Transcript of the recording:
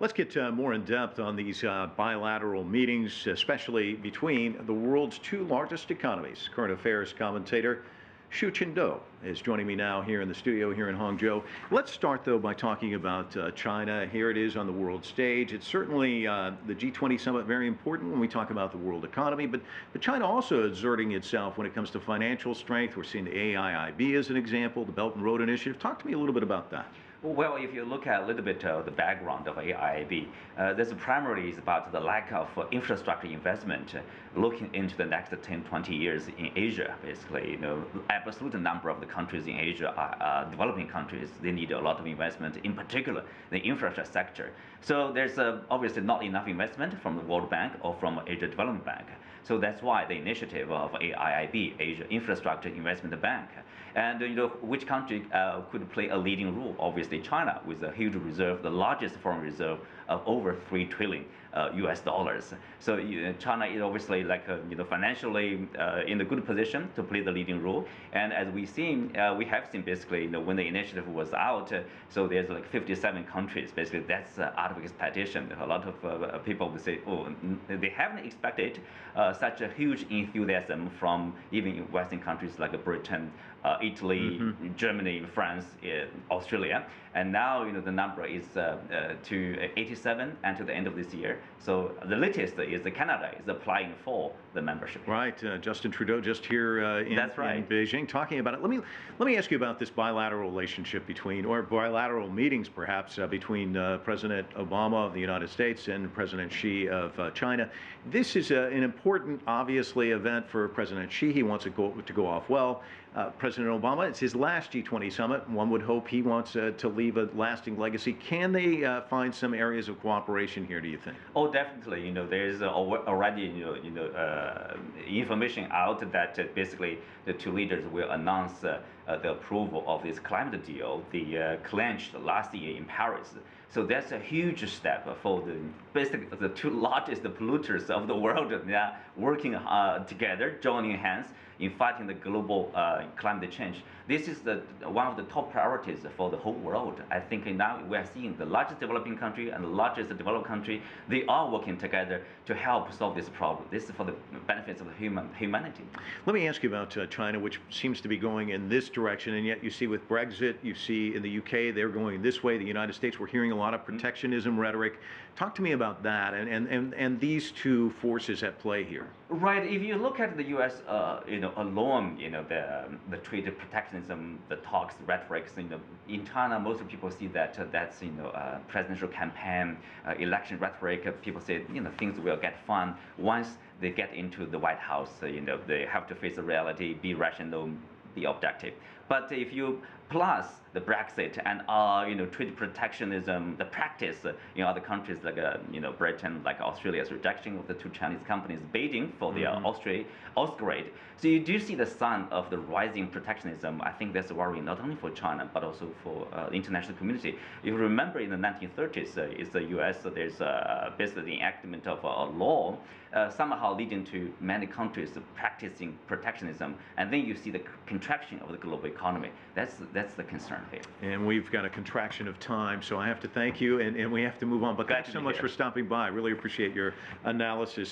Let's get more in depth on these bilateral meetings, especially between the world's two largest economies. Current affairs commentator Qinduo is joining me now here in the studio here in Hangzhou. Let's start though by talking about China. Here it is on the world stage. It's certainly the G20 summit, very important when we talk about the world economy, but China also exerting itself when it comes to financial strength. We're seeing the AIIB as an example, the Belt and Road Initiative. Talk to me a little bit about that. Well, if you look at a little bit of the background of AIIB, this primarily is about the lack of infrastructure investment looking into the next 10, 20 years in Asia. Basically, absolute number of the countries in Asia are developing countries. They need a lot of investment, in particular the infrastructure sector. So there's obviously not enough investment from the World Bank or from Asia Development Bank. So that's why the initiative of AIIB, Asia Infrastructure Investment Bank. And which country could play a leading role? Obviously China, with a huge reserve, the largest foreign reserve of over $3 trillion US dollars. So China is obviously financially in a good position to play the leading role. And as we have seen basically when the initiative was out, so there's like 57 countries. Basically that's out of expectation. A lot of people would say, oh, they haven't expected such a huge enthusiasm from even Western countries like Britain, Italy, Germany, France, Australia, and now the number is to 87 until the end of this year. So the latest is Canada is applying for the membership. Right, Justin Trudeau just here in Beijing talking about it. Let me ask you about this bilateral relationship between, or bilateral meetings perhaps, between President Obama of the United States and President Xi of China. This is an important, obviously, event for President Xi. He wants it to go off well. President Obama, it's his last G20 summit. One would hope he wants to leave a lasting legacy. Can they find some areas of cooperation here, do you think? Oh, definitely. There's already information out that basically the two leaders will announce the approval of this climate deal, the clenched last year in Paris. So that's a huge step for the two largest polluters of the world. They are working together, joining hands in fighting the global climate change. This is one of the top priorities for the whole world. I think now we are seeing the largest developing country and the largest developed country, they are working together to help solve this problem. This is for the benefits of humanity. Let me ask you about China, which seems to be going in this direction, and yet you see with Brexit, you see in the UK, they're going this way. The United States, we're hearing a lot of protectionism rhetoric. Talk to me about that and these two forces at play here. Right. If you look at the U.S., alone, the trade protectionism, the talks, the rhetorics, in China, most people see that that's presidential campaign, election rhetoric. People say things will get fun once they get into the White House. They have to face the reality, be rational, be objective. But if you plus the Brexit and trade protectionism, the practice in other countries like Britain, like Australia's rejection of the two Chinese companies bidding for the Osgrade. So you do see the sign of the rising protectionism. I think that's a worry not only for China but also for the international community. If you remember in the 1930s, it's the U.S. There's basically the enactment of a law somehow leading to many countries practicing protectionism, and then you see the contraction of the global economy. That's the concern here. And we've got a contraction of time, so I have to thank you, and we have to move on. But thanks so much for stopping by. I really appreciate your analysis.